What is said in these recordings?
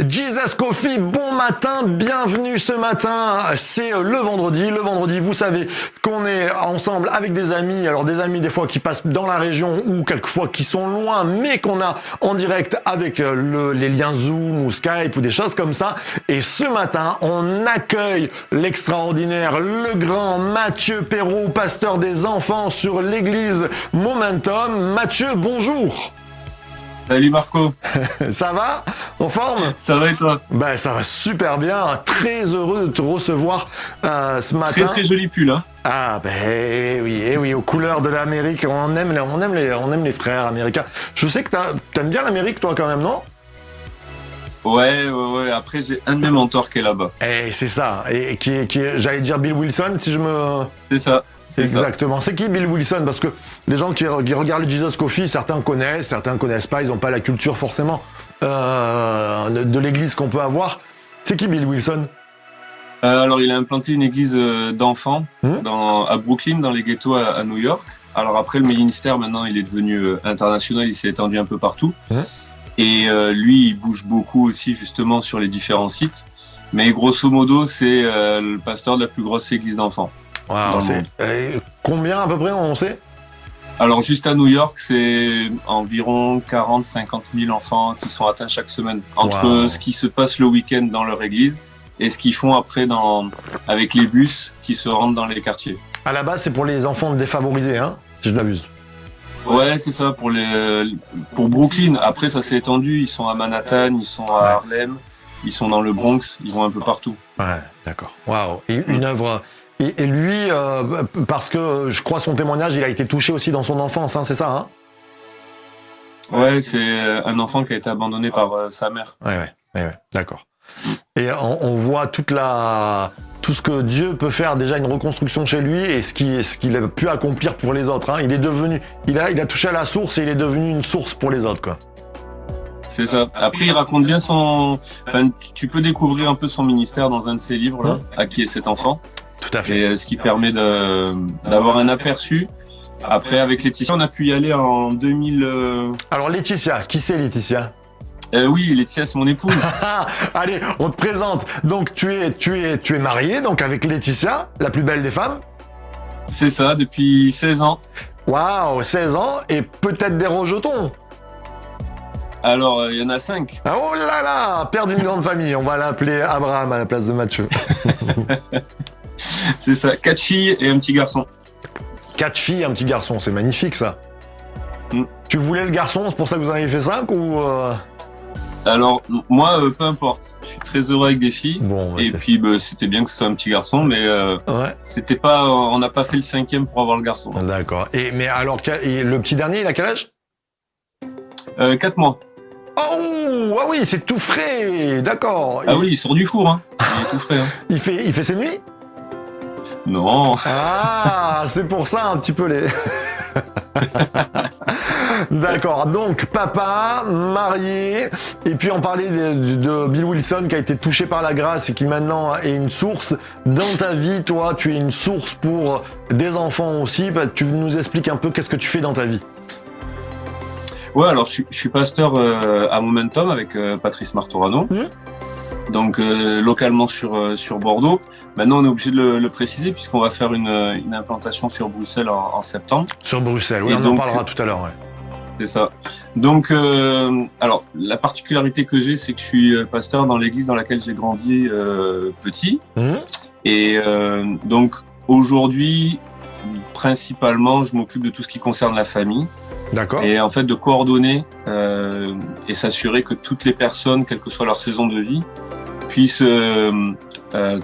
Jesus Coffee, bon matin, bienvenue ce matin. C'est le vendredi. Le vendredi, vous savez qu'on est ensemble avec des amis. Alors des amis des fois qui passent dans la région ou quelquefois qui sont loin, mais qu'on a en direct avec les liens Zoom ou Skype ou des choses comme ça. Et ce matin, on accueille l'extraordinaire, le grand Mathieu Perrault, pasteur des enfants sur l'église Momentum. Mathieu, bonjour. Salut Marco. Ça va? En forme? Ça va et toi? Ben ça va super bien, très heureux de te recevoir ce matin. Très très joli pull hein. Ah ben oui, aux couleurs de l'Amérique, on aime les frères américains. Je sais que t'aimes bien l'Amérique toi quand même, non? Ouais, après j'ai un de mes mentors qui est là-bas. Et c'est ça, et qui est, j'allais dire Bill Wilson si je me... C'est ça. Exactement. C'est qui Bill Wilson? Parce que les gens qui regardent le Jesus Coffee, certains connaissent pas, ils n'ont pas la culture forcément de l'église qu'on peut avoir. C'est qui Bill Wilson? Alors il a implanté une église d'enfants à Brooklyn, dans les ghettos à New York. Alors après le ministère maintenant il est devenu international, il s'est étendu un peu partout. Et lui il bouge beaucoup aussi justement sur les différents sites. Mais grosso modo c'est le pasteur de la plus grosse église d'enfants. Wow, combien à peu près on sait? Alors juste à New York, c'est environ 40-50 000 enfants qui sont atteints chaque semaine. Entre ce qui se passe le week-end dans leur église et ce qu'ils font après avec les bus qui se rendent dans les quartiers. À la base, c'est pour les enfants défavorisés, hein, si je ne m'abuse. Ouais, c'est ça, pour Brooklyn. Après, ça s'est étendu, ils sont à Manhattan, ils sont à Harlem, ils sont dans le Bronx, ils vont un peu partout. Ouais, d'accord. Waouh, une œuvre... Et lui, parce que je crois son témoignage, il a été touché aussi dans son enfance, hein, c'est ça, hein? Ouais, c'est un enfant qui a été abandonné par sa mère. Ouais, d'accord. Et on voit tout ce que Dieu peut faire, déjà une reconstruction chez lui et ce qu'il a pu accomplir pour les autres. Hein. Il a touché à la source et il est devenu une source pour les autres, quoi. C'est ça. Après, il raconte bien tu peux découvrir un peu son ministère dans un de ses livres, là, À qui est cet enfant? Tout à fait. Et ce qui permet d'avoir un aperçu. Après, avec Laetitia, on a pu y aller en 2000... Alors Laetitia, qui c'est Laetitia? Oui, Laetitia, c'est mon épouse. Allez, on te présente. Donc tu es marié donc avec Laetitia, la plus belle des femmes? C'est ça, depuis 16 ans. Waouh, 16 ans et peut-être des rejetons? Alors, il y en a 5. Ah, oh là là, père d'une grande famille. On va l'appeler Abraham à la place de Mathieu. C'est ça, 4 filles et un petit garçon. 4 filles et un petit garçon, c'est magnifique ça. Tu voulais le garçon, c'est pour ça que vous en avez fait 5 ou Alors, moi, peu importe. Je suis très heureux avec des filles. Bon, et puis, c'était bien que ce soit un petit garçon, mais c'était pas, on n'a pas fait le 5e pour avoir le garçon. D'accord. Mais alors, le petit dernier, il a quel âge? 4 mois. Oh, ah oui, c'est tout frais, d'accord. Ah oui, il sort du four, hein. Il est tout frais. Hein. Il fait ses nuits? Non. Ah, c'est pour ça un petit peu les... D'accord, donc papa, marié, et puis on parlait de Bill Wilson qui a été touché par la grâce et qui maintenant est une source. Dans ta vie, toi, tu es une source pour des enfants aussi. Tu nous expliques un peu qu'est-ce que tu fais dans ta vie? Ouais, alors je suis pasteur à Momentum avec Patrice Martorano. Donc localement sur Bordeaux. Maintenant, on est obligé de le préciser puisqu'on va faire une implantation sur Bruxelles en septembre. Sur Bruxelles, oui, on en parlera tout à l'heure. Ouais. C'est ça. Donc, alors, la particularité que j'ai, c'est que je suis pasteur dans l'église dans laquelle j'ai grandi petit. Et donc, aujourd'hui, principalement, je m'occupe de tout ce qui concerne la famille. D'accord. Et en fait, de coordonner et s'assurer que toutes les personnes, quelle que soit leur saison de vie, puissent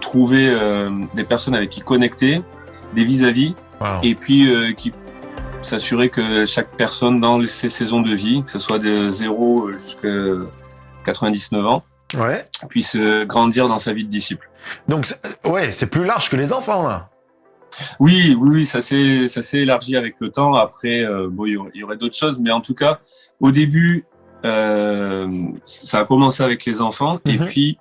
trouver des personnes avec qui connecter, des vis-à-vis, et puis qui s'assurer que chaque personne dans ses saisons de vie, que ce soit de 0 jusqu'à 99 ans, puisse grandir dans sa vie de disciple. Donc, ouais, c'est plus large que les enfants, là. Oui, ça s'est élargi avec le temps. Après, il y aurait d'autres choses, mais en tout cas, au début, ça a commencé avec les enfants, et puis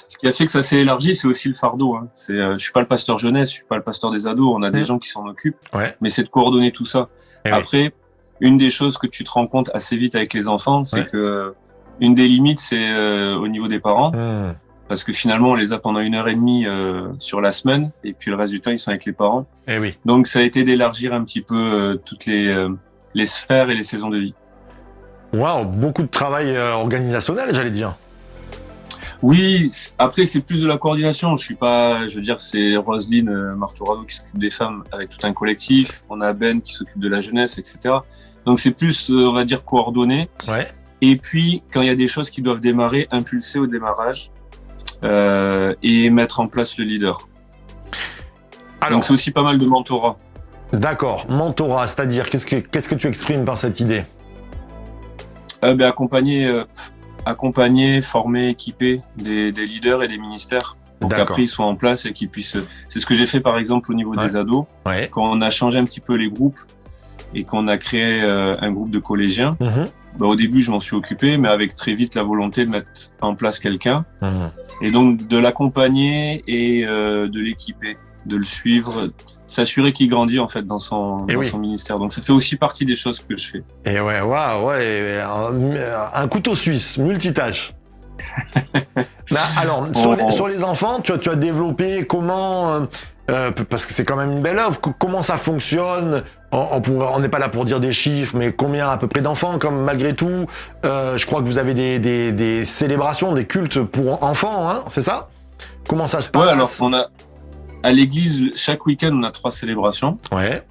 ce qui a fait que ça s'est élargi, c'est aussi le fardeau. Hein. Je suis pas le pasteur jeunesse, je suis pas le pasteur des ados. On a des gens qui s'en occupent, mais c'est de coordonner tout ça. Après, une des choses que tu te rends compte assez vite avec les enfants, c'est que Une des limites, c'est au niveau des parents, Mmh. parce que finalement, on les a pendant 1h30 sur la semaine, et puis le reste du temps, ils sont avec les parents. Eh oui. Donc, ça a été d'élargir un petit peu toutes les sphères et les saisons de vie. Waouh, beaucoup de travail organisationnel, j'allais dire. Oui, après, c'est plus de la coordination. Je suis pas, je veux dire, c'est Roselyne Martorado qui s'occupe des femmes avec tout un collectif. On a Ben qui s'occupe de la jeunesse, etc. Donc, c'est plus, on va dire, coordonné. Ouais. Et puis, quand il y a des choses qui doivent démarrer, impulser au démarrage et mettre en place le leader. Alors, Donc, c'est aussi pas mal de mentorat. d'accord, mentorat, c'est-à-dire, qu'est-ce que tu exprimes par cette idée? Accompagner, former, équiper des leaders et des ministères pour D'accord. qu'après ils soient en place et qu'ils puissent. C'est ce que j'ai fait par exemple au niveau des ados, Ouais. quand on a changé un petit peu les groupes et qu'on a créé un groupe de collégiens. Mmh. Bah, au début, je m'en suis occupé, mais avec très vite la volonté de mettre en place quelqu'un Mmh. et donc de l'accompagner et de l'équiper, de le suivre, s'assurer qu'il grandit en fait dans son ministère. Donc ça fait aussi partie des choses que je fais. Et ouais, waouh, ouais, un couteau suisse, multitâche. Bah, alors, sur les enfants, tu as développé comment, parce que c'est quand même une belle œuvre, comment ça fonctionne? On n'est pas là pour dire des chiffres, mais combien à peu près d'enfants, comme malgré tout, je crois que vous avez des célébrations, des cultes pour enfants, hein, c'est ça? Comment ça se passe? Ouais, alors à l'église, chaque week-end, on a 3 célébrations. Ouais.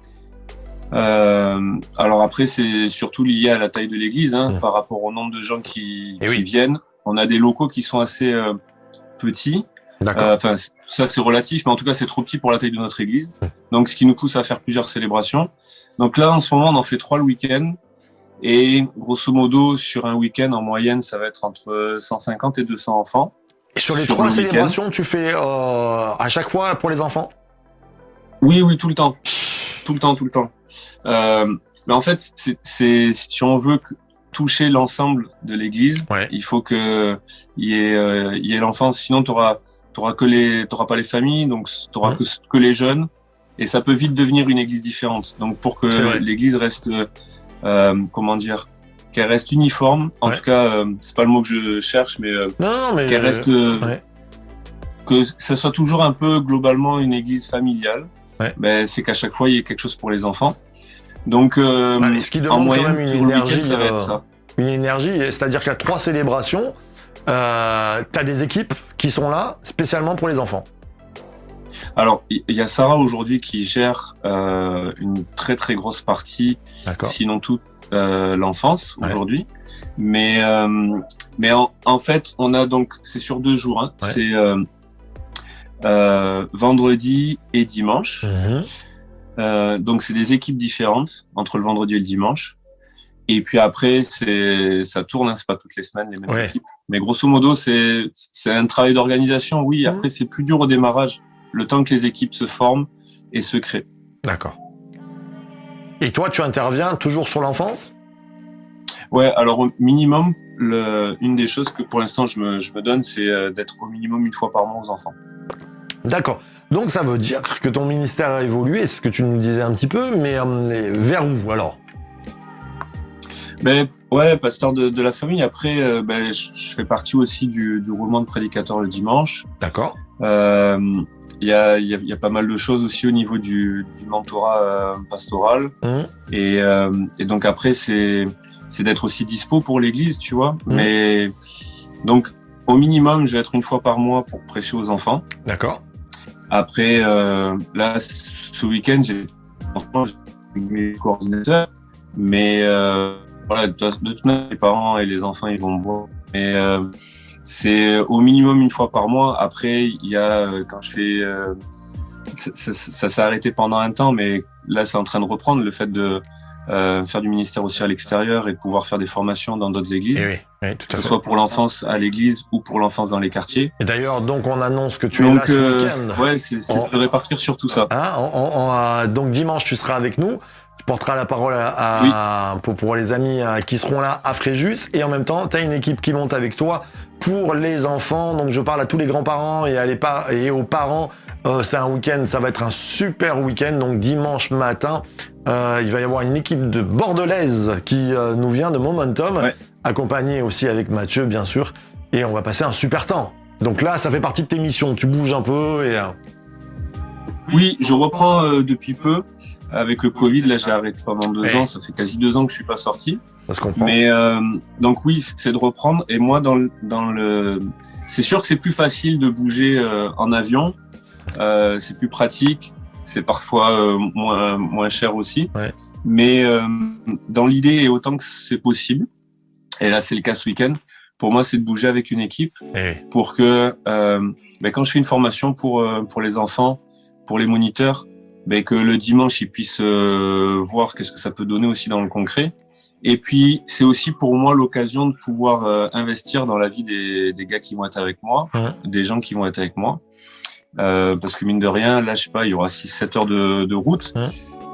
Alors après, c'est surtout lié à la taille de l'église, par rapport au nombre de gens qui viennent. On a des locaux qui sont assez petits. D'accord. Enfin, ça c'est relatif, mais en tout cas, c'est trop petit pour la taille de notre église. Donc, ce qui nous pousse à faire plusieurs célébrations. Donc là, en ce moment, on en fait 3 le week-end. Et grosso modo, sur un week-end, en moyenne, ça va être entre 150 et 200 enfants. Et sur les 3 célébrations, tu fais à chaque fois pour les enfants? Oui, tout le temps. Tout le temps. Mais en fait, si on veut toucher l'ensemble de l'église, il faut que il y ait l'enfance. Sinon, t'auras pas les familles, donc t'auras que les jeunes. Et ça peut vite devenir une église différente. Donc, pour que l'église reste, qu'elle reste uniforme. En tout cas, c'est pas le mot que je cherche, mais qu'elle reste, que ça soit toujours un peu globalement une église familiale. Ben, c'est qu'à chaque fois il y ait quelque chose pour les enfants. Donc, ce qui demande en moyenne, quand même une énergie, ça va être ça. Une énergie, c'est-à-dire qu'il y a 3 célébrations, t'as des équipes qui sont là spécialement pour les enfants. Alors, il y a Sarah aujourd'hui qui gère une très très grosse partie, sinon toute l'enfance aujourd'hui. Mais en fait, on a donc, c'est sur 2 jours, c'est vendredi et dimanche. Donc c'est des équipes différentes entre le vendredi et le dimanche. Et puis après, ça tourne, c'est pas toutes les semaines les mêmes équipes. Mais grosso modo, c'est un travail d'organisation, oui. Après, c'est plus dur au démarrage, le temps que les équipes se forment et se créent. D'accord. Et toi, tu interviens toujours sur l'enfance? Ouais, alors au minimum, une des choses que pour l'instant je me donne, c'est d'être au minimum 1 fois par mois aux enfants. D'accord. Donc ça veut dire que ton ministère a évolué, c'est ce que tu nous disais un petit peu, mais vers où alors? Ben ouais, pasteur de la famille. Après, je fais partie aussi du roulement de prédicateur le dimanche. D'accord. Il y a pas mal de choses aussi au niveau du mentorat pastoral. Et donc après, c'est d'être aussi dispo pour l'église, tu vois. Mais donc au minimum, je vais être 1 fois par mois pour prêcher aux enfants. D'accord. Après, là, ce week-end, j'ai mes coordinateurs, mais voilà, de toute manière, les parents et les enfants, ils vont me voir. Mais c'est au minimum 1 fois par mois. Après, il y a quand je fais, ça s'est arrêté pendant un temps, mais là, c'est en train de reprendre le fait de faire du ministère aussi à l'extérieur et de pouvoir faire des formations dans d'autres églises. Et oui, tout à fait. Que ce soit pour l'enfance à l'église ou pour l'enfance dans les quartiers. Et d'ailleurs, donc on annonce que tu es là ce week-end. Ouais, c'est de se répartir sur tout ça. Donc dimanche, tu seras avec nous. Tu porteras la parole pour les amis qui seront là à Fréjus. Et en même temps, tu as une équipe qui monte avec toi pour les enfants. Donc je parle à tous les grands-parents et aux parents. C'est un week-end, ça va être un super week-end. Donc dimanche matin, il va y avoir une équipe de Bordelaise qui nous vient de Momentum. accompagné aussi avec Mathieu, bien sûr, et on va passer un super temps. Donc là, ça fait partie de tes missions, tu bouges un peu et... Oui, je reprends depuis peu. Avec le Covid, là, j'ai arrêté pendant 2 ans. Ça fait quasi 2 ans que je suis pas sorti. Ça se comprend. Mais donc oui, c'est de reprendre. Et moi, c'est sûr que c'est plus facile de bouger en avion. C'est plus pratique. C'est parfois moins cher aussi. Ouais. Mais dans l'idée, et autant que c'est possible, et là, c'est le cas ce week-end, pour moi, c'est de bouger avec une équipe pour que quand je fais une formation pour les enfants, pour les moniteurs, que le dimanche, ils puissent voir qu'est-ce que ça peut donner aussi dans le concret. Et puis, c'est aussi pour moi l'occasion de pouvoir investir dans la vie des gars qui vont être avec moi, des gens qui vont être avec moi. Parce que mine de rien, là, je sais pas, il y aura 6-7 heures de route.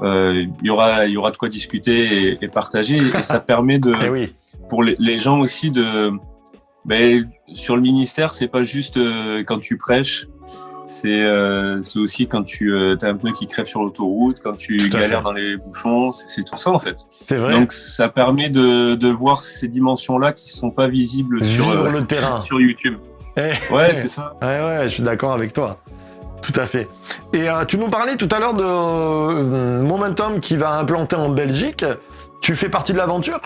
Il y aura de quoi discuter et partager. Et ça permet pour les gens aussi sur le ministère, c'est pas juste quand tu prêches. C'est aussi quand tu as un pneu qui crève sur l'autoroute, quand tu galères dans les bouchons, c'est tout ça en fait. C'est vrai. Donc ça permet de voir ces dimensions-là qui sont pas visibles sur le terrain, sur YouTube. Ouais, c'est ça. Ouais, je suis d'accord avec toi. Tout à fait. Et tu nous parlais tout à l'heure de Momentum qui va implanter en Belgique. Tu fais partie de l'aventure ?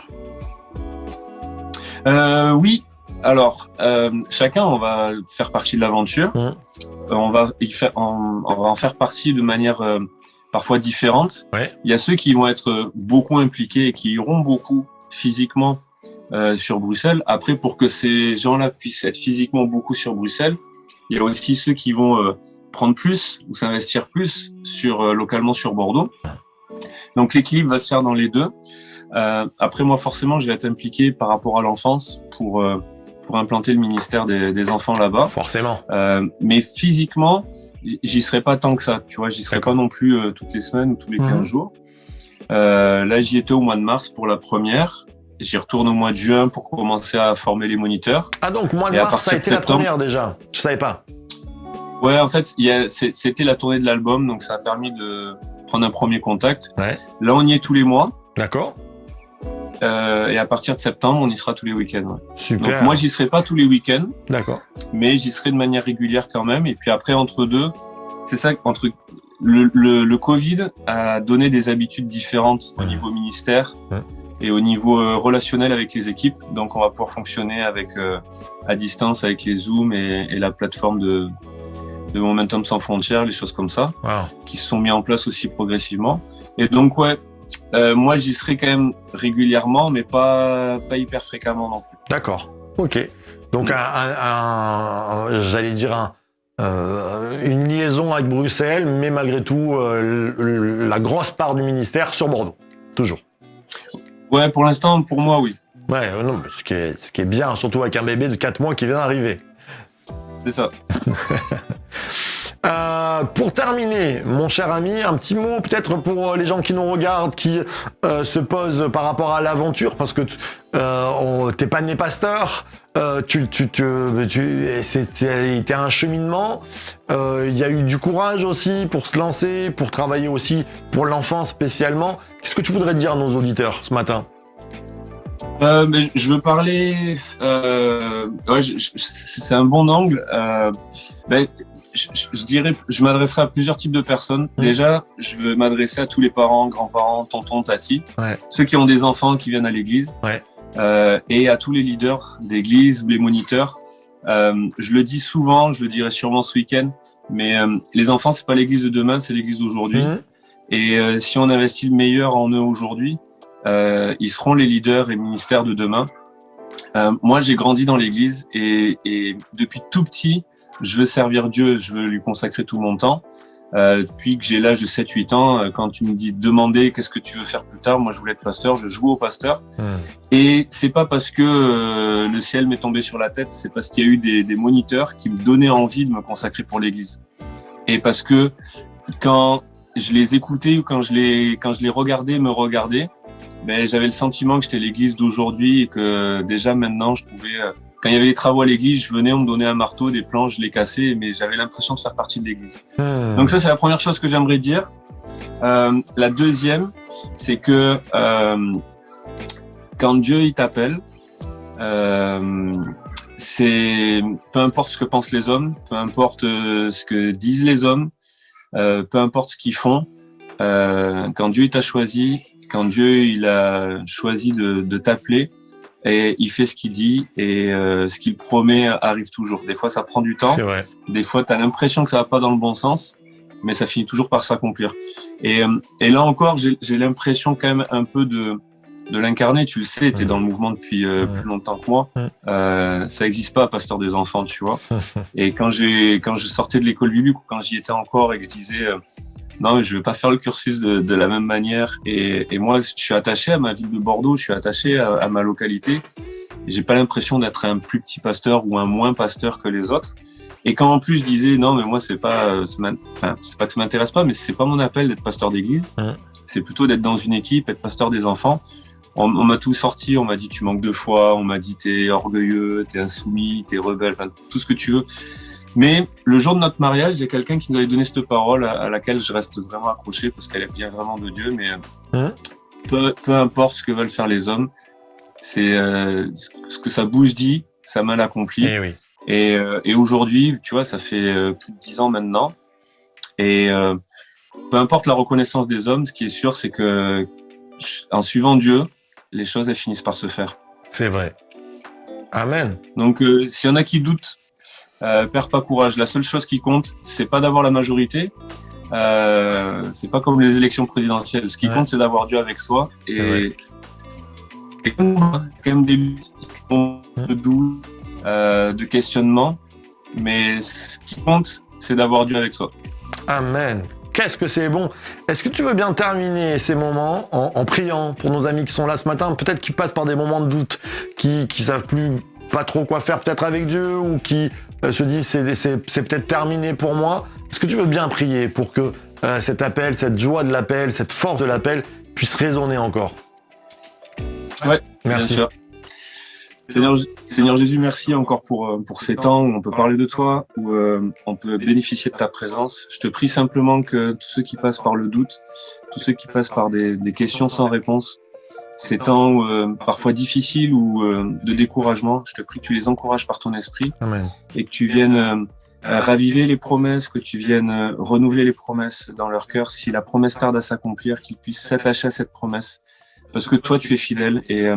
Oui. Alors, chacun, on va faire partie de l'aventure. On va en faire partie de manière parfois différente. Ouais. Il y a ceux qui vont être beaucoup impliqués et qui iront beaucoup physiquement sur Bruxelles. Après, pour que ces gens-là puissent être physiquement beaucoup sur Bruxelles, il y a aussi ceux qui vont prendre plus ou s'investir plus localement sur Bordeaux. Donc, l'équilibre va se faire dans les deux. Après, moi, forcément, je vais être impliqué par rapport à l'enfance pour implanter le ministère des enfants là-bas. Forcément. Mais physiquement, j'y serai pas tant que ça. Tu vois, j'y serai pas non plus toutes les semaines ou tous les 15 jours. Là, j'y étais au mois de mars pour la première. J'y retourne au mois de juin pour commencer à former les moniteurs. Ah donc, mois de mars, ça a été la première déjà. Je savais pas. Ouais, en fait, c'était la tournée de l'album, donc ça a permis de prendre un premier contact. Ouais. Là, on y est tous les mois. D'accord. Et à partir de septembre, on y sera tous les week-ends. Ouais. Super. Donc moi, j'y serai pas tous les week-ends. D'accord. Mais j'y serai de manière régulière quand même. Et puis après, entre deux, c'est ça, entre le Covid a donné des habitudes différentes au niveau ministère et au niveau relationnel avec les équipes. Donc on va pouvoir fonctionner à distance avec les Zoom et la plateforme de Momentum sans frontières, les choses comme ça, qui se sont mis en place aussi progressivement. Et donc moi, j'y serai quand même régulièrement, mais pas hyper fréquemment non plus. D'accord. Ok. Donc, j'allais dire une liaison avec Bruxelles, mais malgré tout, la grosse part du ministère sur Bordeaux. Toujours. Ouais, pour l'instant, pour moi, oui. Ouais, non, mais ce qui est bien, surtout avec un bébé de 4 mois qui vient d'arriver. C'est ça. Pour terminer, mon cher ami, un petit mot peut-être pour les gens qui nous regardent, qui se posent par rapport à l'aventure, parce que t'es pas né pasteur, c'était un cheminement, il y a eu du courage aussi pour se lancer, pour travailler aussi pour l'enfant spécialement. Qu'est-ce que tu voudrais dire à nos auditeurs ce matin ? Mais je veux parler. C'est un bon angle. Je dirais, je m'adresserai à plusieurs types de personnes. Déjà, je veux m'adresser à tous les parents, grands-parents, tontons, tatis, ceux qui ont des enfants qui viennent à l'église, et à tous les leaders d'église ou les moniteurs. Je le dis souvent, je le dirai sûrement ce week-end, mais les enfants, c'est pas l'église de demain, c'est l'église d'aujourd'hui. Et si on investit le meilleur en eux aujourd'hui, ils seront les leaders et ministères de demain. Moi, j'ai grandi dans l'église et depuis tout petit, je veux servir Dieu, je veux lui consacrer tout mon temps. Depuis que j'ai l'âge de 7-8 ans, quand tu me dis demander qu'est-ce que tu veux faire plus tard, moi je voulais être pasteur, je joue au pasteur. Et c'est pas parce que le ciel m'est tombé sur la tête, c'est parce qu'il y a eu des moniteurs qui me donnaient envie de me consacrer pour l'église. Et parce que quand je les écoutais ou quand je les regardais me regarder, j'avais le sentiment que j'étais l'église d'aujourd'hui et que déjà maintenant je pouvais... Quand il y avait des travaux à l'église, je venais, on me donnait un marteau, des planches, je les cassais, mais j'avais l'impression de faire partie de l'église. Donc ça, c'est la première chose que j'aimerais dire. La deuxième, c'est que quand Dieu il t'appelle, C'est peu importe ce que pensent les hommes, peu importe ce que disent les hommes, peu importe ce qu'ils font, quand Dieu t'a choisi, quand Dieu il a choisi de t'appeler, et il fait ce qu'il dit et ce qu'il promet arrive toujours. Des fois ça prend du temps, C'est vrai. des fois tu as l'impression que ça va pas dans le bon sens, mais ça finit toujours par s'accomplir. Et là encore, j'ai l'impression quand même un peu de l'incarner. Tu le sais, tu es dans le mouvement depuis plus longtemps que moi. Ça n'existe pas, pasteur des enfants, tu vois. Et quand je sortais de l'école biblique ou quand j'y étais encore et que je disais non, mais je vais pas faire le cursus de la même manière. Et moi, je suis attaché à ma ville de Bordeaux, je suis attaché à ma localité. Et j'ai pas l'impression d'être un plus petit pasteur ou un moins pasteur que les autres. Et quand en plus je disais non, mais moi c'est pas que ça m'intéresse pas, mais c'est pas mon appel d'être pasteur d'église. C'est plutôt d'être dans une équipe, être pasteur des enfants. On m'a tout sorti, on m'a dit tu manques de foi, on m'a dit t'es orgueilleux, t'es insoumis, t'es rebelle, enfin tout ce que tu veux. Mais le jour de notre mariage, il y a quelqu'un qui nous avait donné cette parole à laquelle je reste vraiment accroché parce qu'elle vient vraiment de Dieu. Mais peu importe ce que veulent faire les hommes, c'est ce que sa bouche dit, sa main l'accomplit. Eh oui. Et aujourd'hui, tu vois, ça fait plus de 10 ans maintenant. Et peu importe la reconnaissance des hommes, ce qui est sûr, c'est que en suivant Dieu, les choses elles finissent par se faire. C'est vrai. Amen. Donc, s'il y en a qui doutent, perds pas courage. La seule chose qui compte, c'est pas d'avoir la majorité. C'est pas comme les élections présidentielles. Ce qui compte, c'est d'avoir Dieu avec soi. Et quand même des luttes, de doute, de questionnement. Mais ce qui compte, c'est d'avoir Dieu avec soi. Amen. Qu'est-ce que c'est bon. Est-ce que tu veux bien terminer ces moments en priant pour nos amis qui sont là ce matin, peut-être qui passent par des moments de doute, qui savent pas trop quoi faire peut-être avec Dieu ou qui se disent c'est peut-être terminé pour moi. Est-ce que tu veux bien prier pour que cet appel, cette joie de l'appel, cette force de l'appel puisse résonner encore? Ouais, merci. Bien sûr. Seigneur Jésus, merci encore pour ces temps où on peut parler de toi, où on peut bénéficier de ta présence. Je te prie simplement que tous ceux qui passent par le doute, tous ceux qui passent par des questions sans réponse, ces temps parfois difficiles ou de découragement, je te prie que tu les encourages par ton esprit. Amen. Et que tu viennes raviver les promesses, que tu viennes renouveler les promesses dans leur cœur. Si la promesse tarde à s'accomplir, qu'ils puissent s'attacher à cette promesse. Parce que toi, tu es fidèle et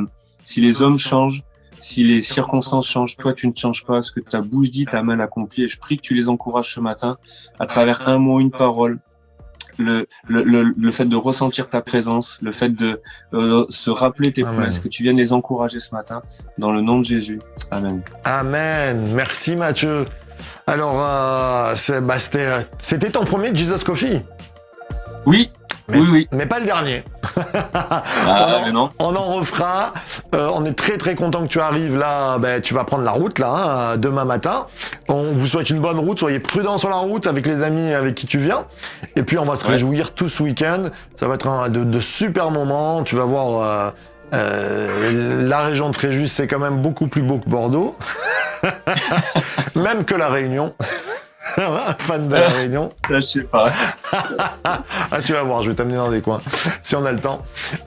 si les hommes changent, si les circonstances changent, toi, tu ne changes pas. Ce que ta bouche dit, ta main l'accomplit. Et je prie que tu les encourages ce matin à travers un mot, une parole. Le fait de ressentir ta présence, le fait de se rappeler tes promesses, que tu viennes les encourager ce matin, dans le nom de Jésus. Amen. Amen. Merci Mathieu. Alors, c'était ton premier Jesus Coffee? Oui. Oui. Mais pas le dernier. Mais non. On en refera. On est très très content que tu arrives là. Tu vas prendre la route là demain matin. On vous souhaite une bonne route. Soyez prudents sur la route avec les amis avec qui tu viens. Et puis on va se réjouir tout ce week-end. Ça va être de super moments. Tu vas voir. La région de Fréjus, c'est quand même beaucoup plus beau que Bordeaux. Même que la Réunion. Fan de la Réunion. Ça, je sais pas. Tu vas voir, je vais t'amener dans des coins, si on a le temps.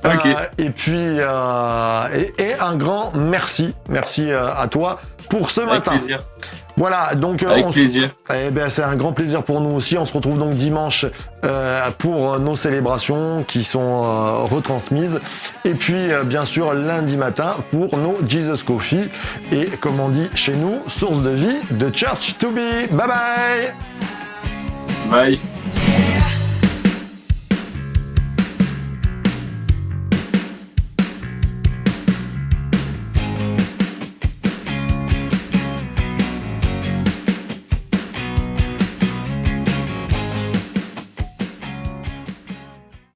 Okay. Et puis, et un grand merci à toi pour ce matin. Avec plaisir. Voilà, donc avec plaisir. C'est un grand plaisir pour nous aussi. On se retrouve donc dimanche pour nos célébrations qui sont retransmises. Et puis bien sûr lundi matin pour nos Jesus Coffee. Et comme on dit chez nous, source de vie, de church to be. Bye bye. Bye.